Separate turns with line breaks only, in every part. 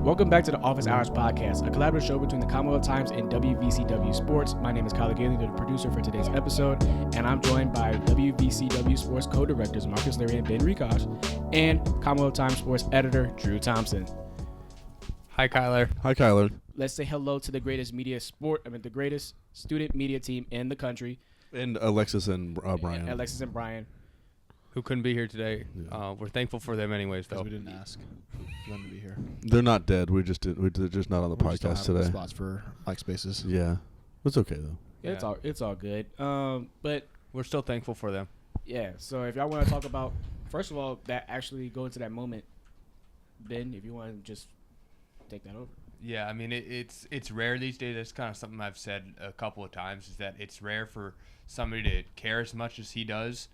Welcome back to the Office Hours Podcast, a collaborative show between the Commonwealth Times and WVCW Sports. My name is Kyler Gailey, the producer for today's episode, and I'm joined by WVCW Sports co-directors Marcus Leary and Ben Rekosh, and Commonwealth Times Sports editor Drew Thompson.
Hi, Kyler.
Hi, Kyler.
Let's say hello to the greatest the greatest student media team in the country.
And Alexis and Brian.
Alexis and Brian.
Who couldn't be here today.
Yeah.
We're thankful for them anyways, though.
We didn't ask for them to be here.
They're not dead. They're just not on the podcast today.
Spots for mic spaces.
Yeah. It's okay, though.
Yeah. It's all good. But
we're still thankful for them.
Yeah, so if y'all want to talk about, first of all, that actually go into that moment, Ben, if you want to just take that over.
Yeah, I mean, it's rare these days. That's kind of something I've said a couple of times, is that it's rare for somebody to care as much as he does.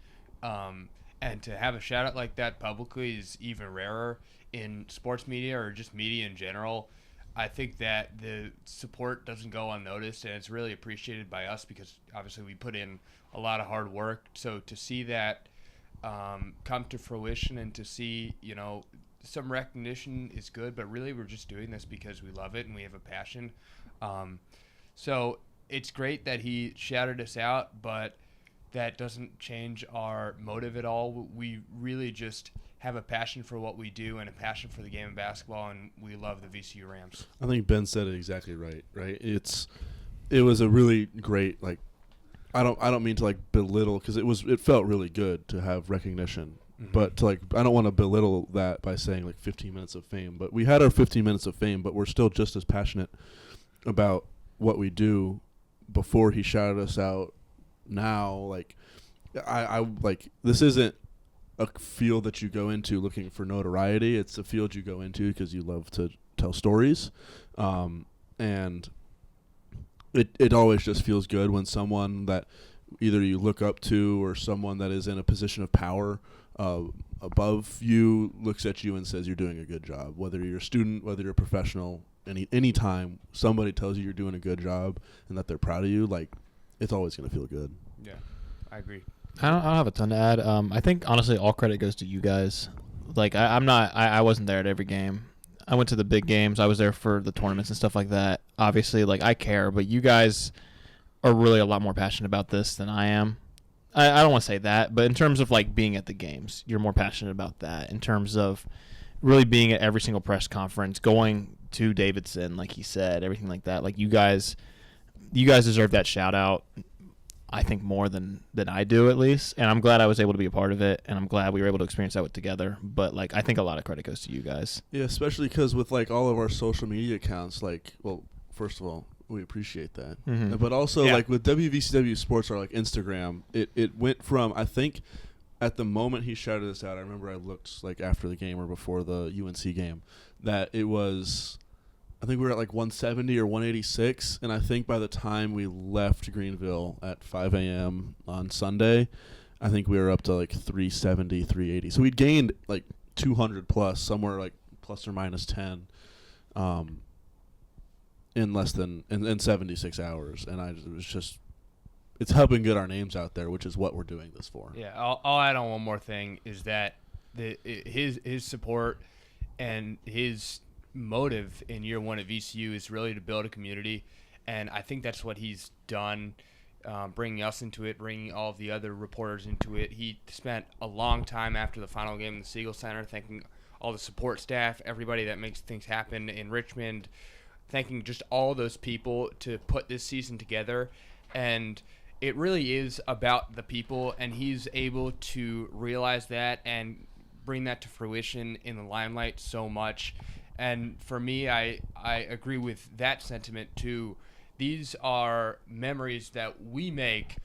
And to have a shout-out like that publicly is even rarer in sports media or just media in general. I think that the support doesn't go unnoticed, and it's really appreciated by us because obviously we put in a lot of hard work. So to see that come to fruition and to see, some recognition is good, but really we're just doing this because we love it and we have a passion. So it's great that he shouted us out, but that doesn't change our motive at all. We really just have a passion for what we do and a passion for the game of basketball, and we love the VCU Rams.
I think Ben said it exactly right? It was a really great, I don't mean to belittle, because it felt really good to have recognition. Mm-hmm. But I don't want to belittle that by saying 15 minutes of fame. But we had our 15 minutes of fame, but we're still just as passionate about what we do before he shouted us out. Now, I this isn't a field that you go into looking for notoriety. It's a field you go into because you love to tell stories, and it always just feels good when someone that either you look up to or someone that is in a position of power above you looks at you and says you're doing a good job. Whether you're a student, whether you're a professional, any time somebody tells you you're doing a good job and that they're proud of you, it's always going to feel good.
Yeah, I agree.
I don't have a ton to add. I think, honestly, all credit goes to you guys. I wasn't there at every game. I went to the big games. I was there for the tournaments and stuff like that. Obviously, I care, but you guys are really a lot more passionate about this than I am. I don't want to say that, but in terms of, being at the games, you're more passionate about that. In terms of really being at every single press conference, going to Davidson, like he said, everything like that. You guys deserve that shout out, I think, more than I do, at least. And I'm glad I was able to be a part of it, and I'm glad we were able to experience that together. But I think a lot of credit goes to you guys.
Yeah, especially because with all of our social media accounts, first of all, we appreciate that. Mm-hmm. But also with WVCW Sports or Instagram, it went from, I think, at the moment he shouted us out, I remember I looked after the game or before the UNC game, that it was, I think we were at 170 or 186, and I think by the time we left Greenville at 5 a.m. on Sunday, I think we were up to 370, 380. So we'd gained 200 plus, somewhere plus or minus 10 in less than in 76 hours. And it's helping get our names out there, which is what we're doing this for.
Yeah, I'll add on one more thing, is that his support and his motive in year one at VCU is really to build a community, and I think that's what he's done, bringing us into it, bringing all of the other reporters into it. He spent a long time after the final game in the Siegel Center thanking all the support staff, everybody that makes things happen in Richmond, thanking just all those people to put this season together. And it really is about the people, and he's able to realize that and bring that to fruition in the limelight so much. And for me, I agree with that sentiment too. These are memories that we make,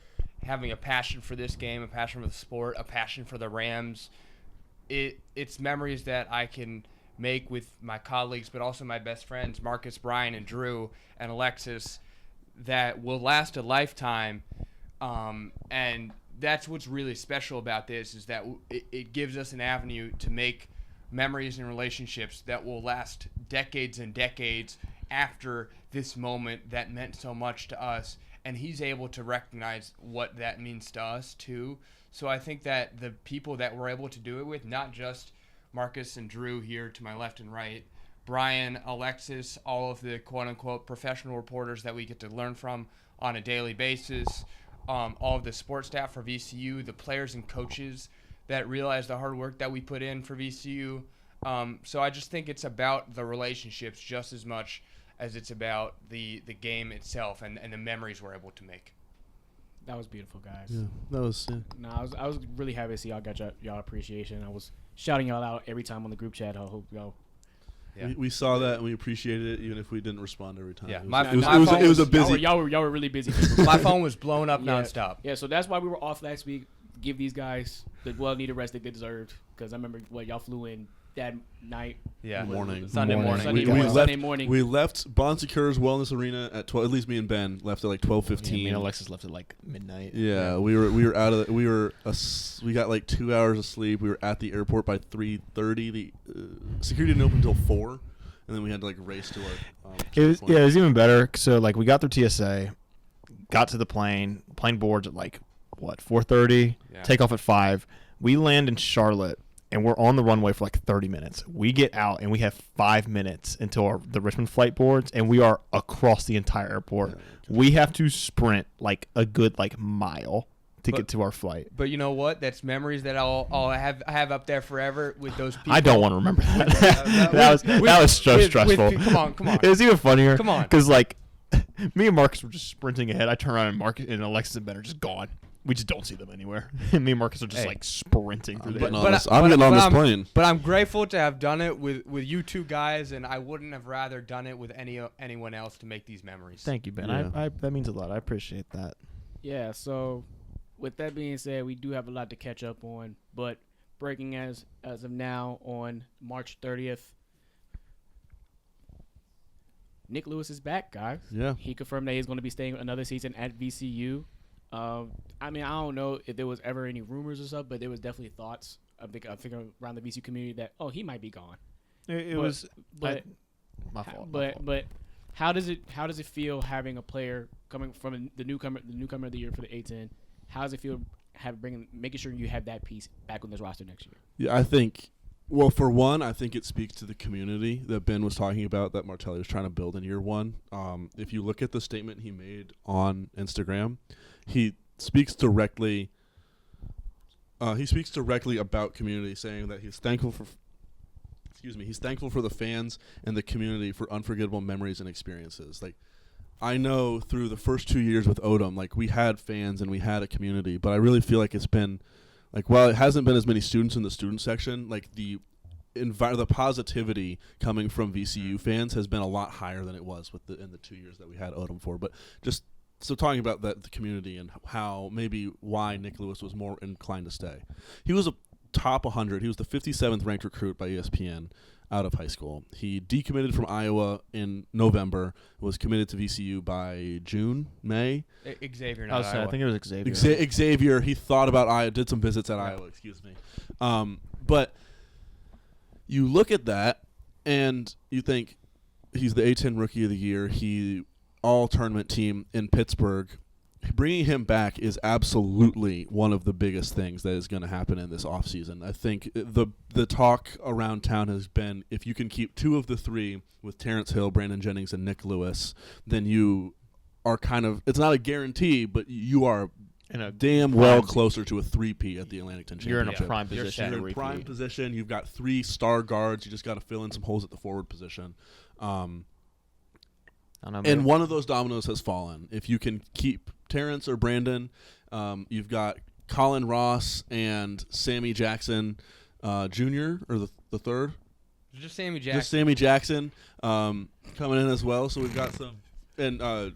having a passion for this game, a passion for the sport, a passion for the Rams. It's memories that I can make with my colleagues, but also my best friends, Marcus, Brian, and Drew, and Alexis, that will last a lifetime. And that's what's really special about this, is that it gives us an avenue to make memories and relationships that will last decades and decades after this moment that meant so much to us. And he's able to recognize what that means to us too. So I think that the people that we're able to do it with, not just Marcus and Drew here to my left and right, Brian, Alexis, all of the quote-unquote professional reporters that we get to learn from on a daily basis, all of the sports staff for VCU, the players and coaches that realize the hard work that we put in for VCU. So I just think it's about the relationships just as much as it's about the game itself and the memories we're able to make.
That was beautiful, guys.
Yeah, that was. Yeah.
No, I was really happy to see y'all got y'all appreciation. I was shouting y'all out every time on the group chat. I hope y'all.
Yeah.
We saw that and we appreciated it, even if we didn't respond every time.
Yeah,
it was a busy.
Y'all were really busy.
My phone was blown up nonstop.
Yeah, so that's why we were off last week. Give these guys the well-needed rest that they deserved, because I remember y'all flew in that night.
Yeah,
Sunday morning.
We left Bon Secours Wellness Arena at 12. At least me and Ben left at like 12:15.
Me and Alexis left at like midnight.
Yeah, we were out of. We got like 2 hours of sleep. We were at the airport by 3:30. The security didn't open until 4, and then we had to like race to our.
It was even better. So like we got through TSA, got to the plane boards at like 4:30.
Yeah.
Take off at 5. We land in Charlotte. And we're on the runway for like 30 minutes. We get out, and we have 5 minutes until the Richmond flight boards, and we are across the entire airport. We have to sprint like a good mile to get to our flight.
But you know what? That's memories that I'll have up there forever with those people.
I don't want to remember that. that was so stressful.
Come on.
It was even funnier.
Come on.
Because like me and Marcus were just sprinting ahead. I turn around, and Marcus and Alexis and Ben are just gone. We just don't see them anywhere. And me and Marcus are just like sprinting through the
I'm getting on this plane.
But I'm grateful to have done it with you two guys, and I wouldn't have rather done it with anyone else to make these memories.
Thank you, Ben.
Yeah.
That means a lot. I appreciate that.
Yeah, so with that being said, we do have a lot to catch up on, but breaking as of now on March 30th, Nick Lewis is back, guys.
Yeah.
He confirmed that he's going to be staying another season at VCU. I mean, I don't know if there was ever any rumors or stuff, but there was definitely thoughts. I think around the VCU community that he might be gone.
My fault.
But how does it feel having a player coming from the newcomer of the year for the A-10? How does it feel making sure you have that piece back on this roster next year?
Yeah, I think. Well, for one, I think it speaks to the community that Ben was talking about that Martelli was trying to build in year one. If you look at the statement he made on Instagram, he speaks directly. He speaks directly about community, saying that he's thankful for. He's thankful for the fans and the community for unforgettable memories and experiences. Like, I know through the first 2 years with Odom, like we had fans and we had a community, but I really feel like it's been. Like, while it hasn't been as many students in the student section, like the positivity coming from VCU fans has been a lot higher than it was in the 2 years that we had Odom for. But just so talking about the community and why Nick Lewis was more inclined to stay. He was a top 100. He was the 57th ranked recruit by ESPN out of high school. He decommitted from Iowa in November, was committed to VCU by May.
Xavier, not Iowa.
I think it was Xavier.
Xavier, he thought about Iowa, did some visits at Iowa, excuse me. But you look at that and you think he's the A-10 Rookie of the Year. He all-tournament team in Pittsburgh. Bringing him back is absolutely one of the biggest things that is going to happen in this offseason. I think the talk around town has been if you can keep 2 of the 3 with Terrence Hill, Brandon Jennings, and Nick Lewis, then you are kind of – it's not a guarantee, but you are damn well closer to a 3P at the Atlantic 10 Championship.
You're in a prime position.
You're in prime position. You've got 3 star guards. You just got to fill in some holes at the forward position. And one of those dominoes has fallen. If you can keep Terrence or Brandon, you've got Colin Ross and Sammy Jackson Jr. or the third.
Just Sammy Jackson.
Just Sammy Jackson coming in as well. So we've got some and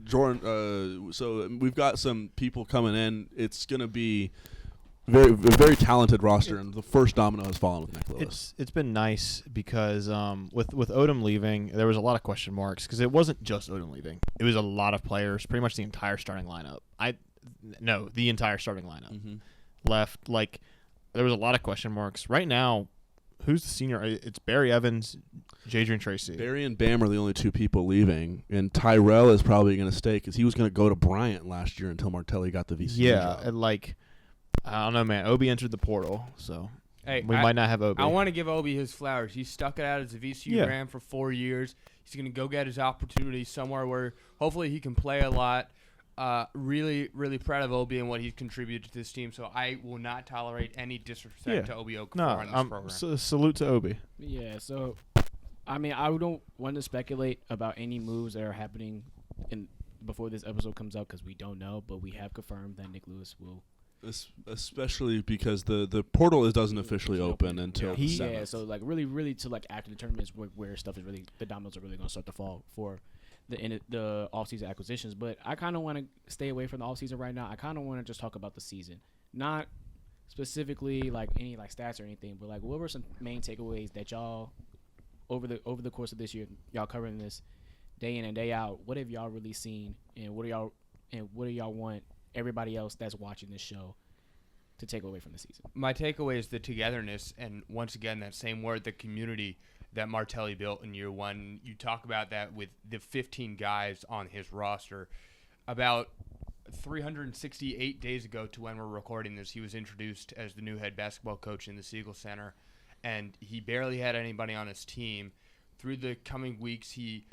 Jordan. So we've got some people coming in. It's going to be a very talented roster, and the first domino has fallen with Nick Lewis.
It's been nice because with Odom leaving, there was a lot of question marks because it wasn't just Odom leaving. It was a lot of players, pretty much the entire starting lineup. The entire starting lineup left. Like, there was a lot of question marks. Right now, who's the senior? It's Barry Evans, Jadrian Tracy.
Barry and Bam are the only 2 people leaving, and Tyrell is probably going to stay because he was going to go to Bryant last year until Martelli got the VCU job.
And I don't know, man. Obi entered the portal, so
Hey,
we might not have Obi.
I want to give Obi his flowers. He stuck it out as a VCU Ram for 4 years. He's going to go get his opportunity somewhere where hopefully he can play a lot. Really, really proud of Obi and what he's contributed to this team. So I will not tolerate any disrespect to Obi Okafor on this program.
Salute to Obi.
Yeah, so, I mean, I don't want to speculate about any moves that are happening before this episode comes out because we don't know, but we have confirmed that Nick Lewis will.
Especially because the portal doesn't officially open until the 7th.
Yeah, so like really to like after the tournaments where stuff is really the dominoes are really going to start to fall for the off-season acquisitions. But I kind of want to stay away from the off-season right now. I kind of want to just talk about the season, not specifically like any like stats or anything, but like what were some main takeaways that y'all over the course of this year, y'all covering this day in and day out, what have y'all really seen, and what do y'all want everybody else that's watching this show to take away from the season?
My takeaway is the togetherness, and once again, that same word, the community that Martelli built in year one. You talk about that with the 15 guys on his roster. About 368 days ago to when we're recording this, he was introduced as the new head basketball coach in the Siegel Center, and he barely had anybody on his team. Through the coming weeks, he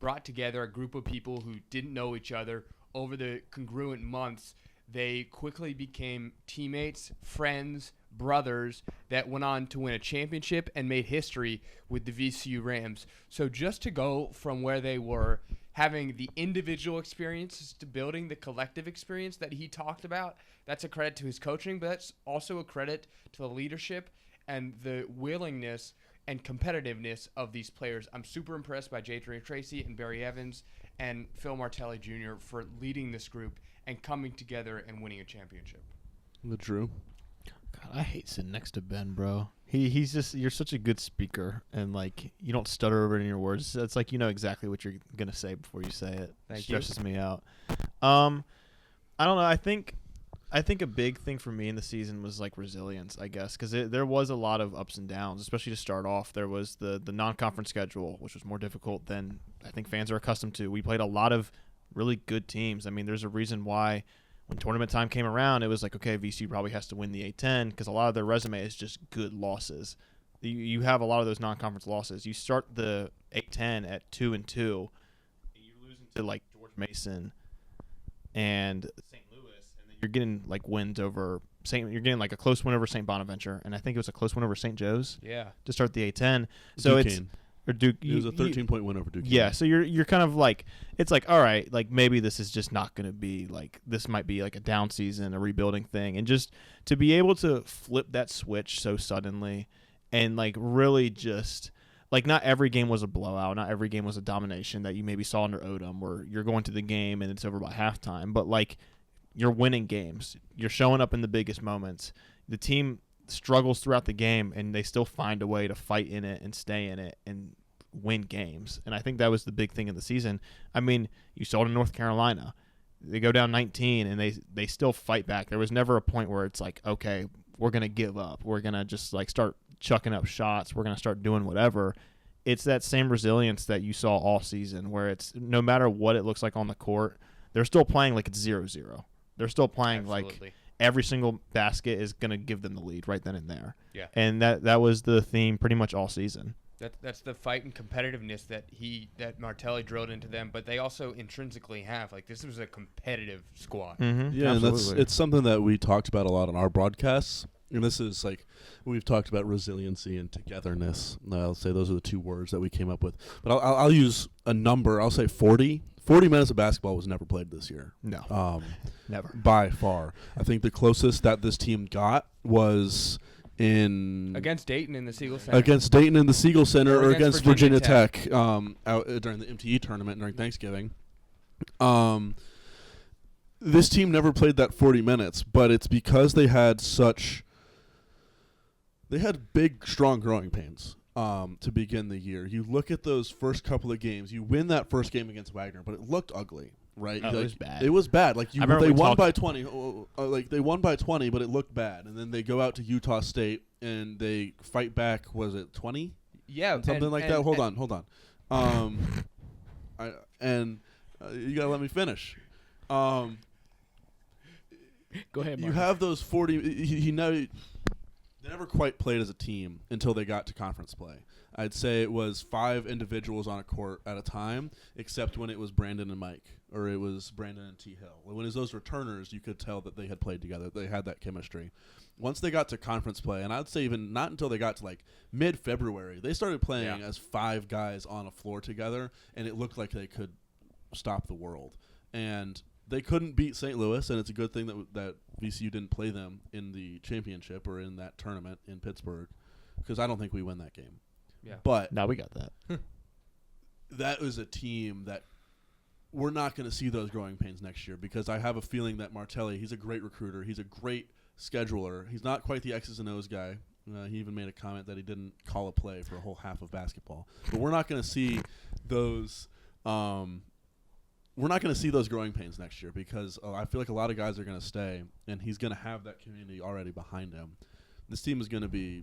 brought together a group of people who didn't know each other. Over the congruent months, they quickly became teammates, friends, brothers that went on to win a championship and made history with the VCU Rams. So just to go from where they were, having the individual experiences to building the collective experience that he talked about, that's a credit to his coaching, but that's also a credit to the leadership and the willingness and competitiveness of these players. I'm super impressed by J.J. Tracy and Barry Evans and Phil Martelli Jr. for leading this group and coming together and winning a championship.
Drew?
God, I hate sitting next to Ben, bro. He's just, you're such a good speaker, and like you don't stutter over it in your words. It's like you know exactly what you're gonna say before you say it.
Thank you.
Stresses me out. I don't know. I think a big thing for me in the season was like resilience, I guess, because there was a lot of ups and downs, especially to start off. There was the non-conference schedule, which was more difficult than I think fans are accustomed to. We played a lot of really good teams. I mean, there's a reason why when tournament time came around, it was like, okay, VCU probably has to win the A-10 because a lot of their resume is just good losses. You have a lot of those non-conference losses. You start the A-10 at 2-2, and you're losing to like George Mason and St. Louis, and then you're getting like wins over you're getting like a close win over St. Bonaventure, and I think it was a close win over St. Joe's.
Yeah.
To start the A-10. So
Duquesne. It was a 13-point win over Duquesne.
Yeah, so you're kind of like, it's like, all right, like maybe this is just not going to be like, this might be like a down season, a rebuilding thing, and just to be able to flip that switch so suddenly and like really just like not every game was a blowout, not every game was a domination that you maybe saw under Odom where you're going to the game and it's over by halftime, but like you're winning games, you're showing up in the biggest moments. The team struggles throughout the game and they still find a way to fight in it and stay in it and win games. And I think that was the big thing in the season. I mean, you saw it in North Carolina. They go down 19 and they still fight back. There was never a point where it's like, okay, we're going to give up. We're going to just like start chucking up shots. We're going to start doing whatever. It's that same resilience that you saw all season where it's no matter what it looks like on the court, they're still playing like it's 0-0. They're still playing
Absolutely.
like every single basket is going to give them the lead right then and there.
Yeah.
And that was the theme pretty much all season.
That's the fight and competitiveness that Martelli drilled into them, but they also intrinsically have. Like, this was a competitive squad.
Mm-hmm.
Yeah, and it's something that we talked about a lot on our broadcasts. And this is like, we've talked about resiliency and togetherness. I'll say those are the two words that we came up with. But I'll use a number. I'll say 40. 40 minutes of basketball was never played this year.
No. Never.
By far. I think the closest that this team got was
against Dayton in the Siegel Center.
Against Dayton in the Siegel Center or against Virginia Tech out during the MTE tournament during Thanksgiving. This team never played that 40 minutes, but it's because they had big, strong growing pains to begin the year. You look at those first couple of games. You win that first game against Wagner, but it looked ugly, right?
Oh, it was bad.
It was bad. Like
they
won by 20. They won by 20, but it looked bad. And then they go out to Utah State and they fight back. Was it 20?
Yeah,
something like that. Hold on. You gotta let me finish.
Go ahead, Marcus.
You have those 40. They never quite played as a team until they got to conference play. I'd say it was 5 individuals on a court at a time, except when it was Brandon and Mike, or it was Brandon and T. Hill. When it was those returners, you could tell that they had played together. They had that chemistry. Once they got to conference play, and I'd say even not until they got to like mid-February, they started playing as 5 guys on a floor together, and it looked like they could stop the world. And they couldn't beat St. Louis, and it's a good thing that VCU didn't play them in the championship or in that tournament in Pittsburgh, because I don't think we win that game.
Yeah.
But
Now we got that.
that was a team that we're not going to see those growing pains next year, because I have a feeling that Martelli, he's a great recruiter. He's a great scheduler. He's not quite the X's and O's guy. He even made a comment that he didn't call a play for a whole half of basketball. But we're not going to see those we're not going to see those growing pains next year, because I feel like a lot of guys are going to stay, and he's going to have that community already behind him. This team is going to be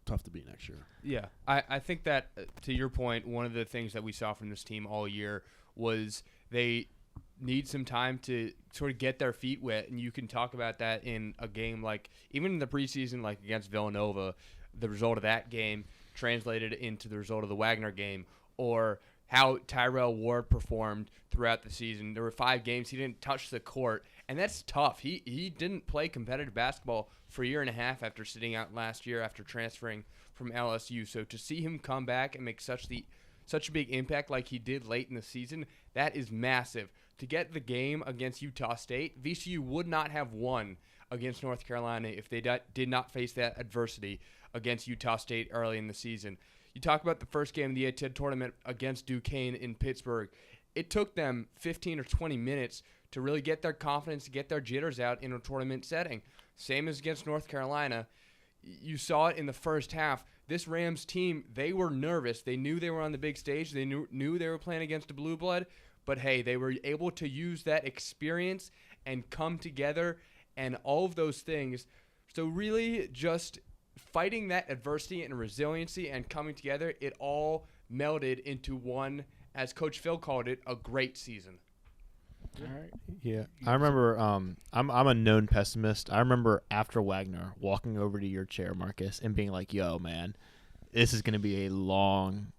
tough to beat next year.
Yeah, I think that, to your point, one of the things that we saw from this team all year was they need some time to sort of get their feet wet, and you can talk about that in a game like, even in the preseason, like against Villanova, the result of that game translated into the result of the Wagner game, or how Tyrell Ward performed throughout the season. There were 5 games he didn't touch the court, and that's tough. He didn't play competitive basketball for a year and a half after sitting out last year after transferring from LSU. So to see him come back and make such a big impact like he did late in the season, that is massive. To get the game against Utah State, VCU would not have won against North Carolina if they did not face that adversity against Utah State early in the season. You talk about the first game of the A-10 tournament against Duquesne in Pittsburgh. It took them 15 or 20 minutes to really get their confidence, to get their jitters out in a tournament setting. Same as against North Carolina. You saw it in the first half. This Rams team, they were nervous. They knew they were on the big stage. They knew they were playing against a blue blood. But, hey, they were able to use that experience and come together and all of those things. So really just fighting that adversity and resiliency and coming together, it all melded into one, as Coach Phil called it, a great season.
All right.
Yeah, I remember. I'm a known pessimist. I remember after Wagner walking over to your chair, Marcus, and being like, "Yo, man, this is going to be a long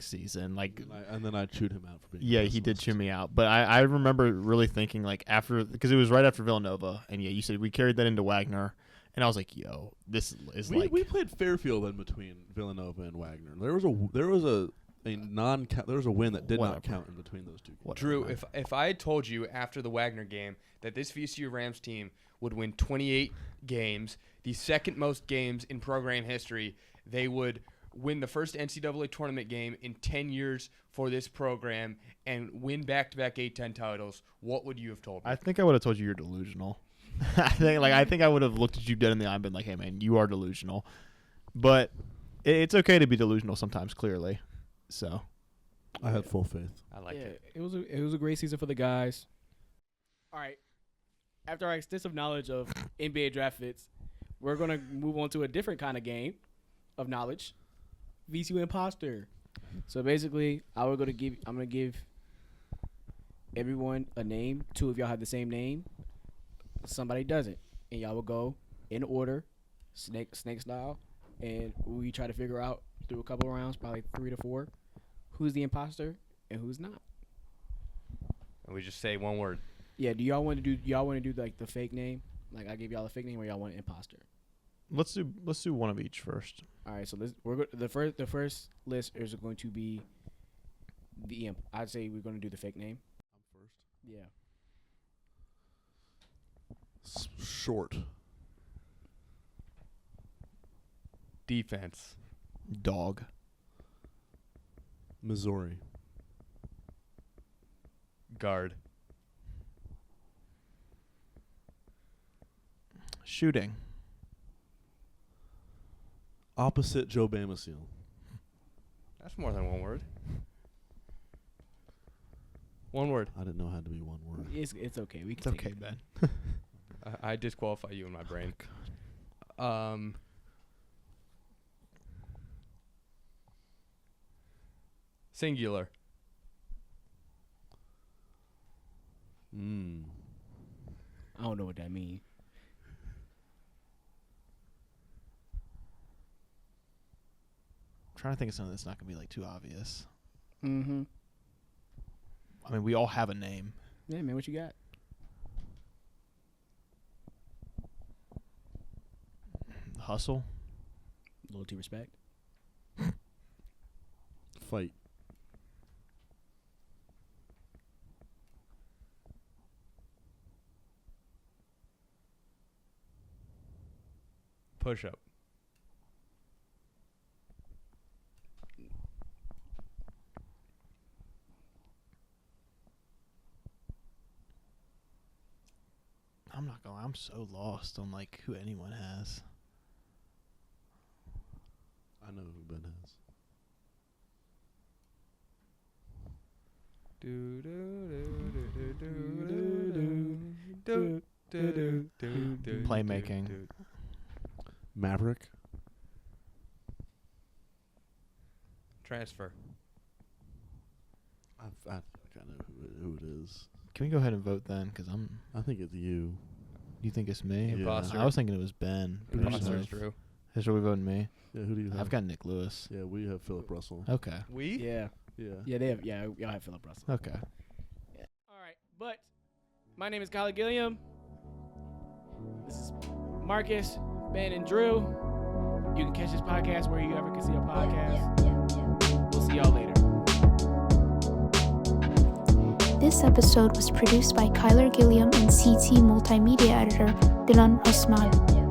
season." Like,
and then I chewed him out for being.
Yeah, he did chew me out. But I remember really thinking, like, after, because it was right after Villanova, and yeah, you said we carried that into Wagner, and I was like, "Yo, this is
we played Fairfield in between Villanova and Wagner. There was a win that did not count in between those two games.
Drew, if I had told you after the Wagner game that this VCU Rams team would win 28 games, the second most games in program history, they would win the first NCAA tournament game in 10 years for this program, and win back-to-back A-10 titles, what would you have told me?
I think I would have told you you're delusional. I think I would have looked at you dead in the eye and been like, "Hey, man, you are delusional." But it's okay to be delusional sometimes, clearly. So,
I had full faith.
I like it.
It was a great season for the guys. All right. After our extensive knowledge of NBA draft fits, we're gonna move on to a different kind of game of knowledge. VCU impostor. So basically, I'm gonna give everyone a name. 2 of y'all have the same name. Somebody doesn't, and y'all will go in order, snake style, and we try to figure out through a couple of rounds, probably 3 to 4, who's the imposter and who's not.
And we just say one word.
Yeah. Do y'all want to do like the fake name? Like I gave y'all a fake name, or y'all want an imposter?
let's do one of each first.
All right. So the first list is going to be the imp. I'd say we're going to do the fake name.
I'm first.
Yeah.
Short.
Defense.
Dog.
Missouri.
Guard.
Shooting.
Opposite Joe Bamasil.
That's more than one word. One word.
I didn't know it had to be one word.
It's okay.
It's okay, Ben.
I disqualify you in my brain. Singular.
I don't know what that means.
trying to think of something that's not gonna be like too obvious.
Mm-hmm.
I mean, we all have a name.
Yeah, man, what you got?
Hustle.
Loyalty, respect.
Fight.
Push up.
I'm not gonna lie, I'm so lost on like who anyone has.
I know who Ben has.
Playmaking.
Maverick.
Transfer.
I know who it is.
Can we go ahead and vote then? Because
I think it's you.
You think it's me?
Imposter.
I was thinking it was Ben.
Imposter is
personally.
true.
So we voting me?
Yeah, who do you have?
I've got Nick Lewis.
Yeah, we have Philip Russell.
Okay.
We?
Yeah.
Yeah.
Yeah, they have. Yeah, y'all have Philip Russell.
Okay.
Yeah. All right, but my name is Kyle Gilliam. This is Marcus, Ben, and Drew. You can catch this podcast where you ever can see a podcast. We'll see y'all later.
This episode was produced by Kyler Gilliam and CT Multimedia editor Dilan Osman.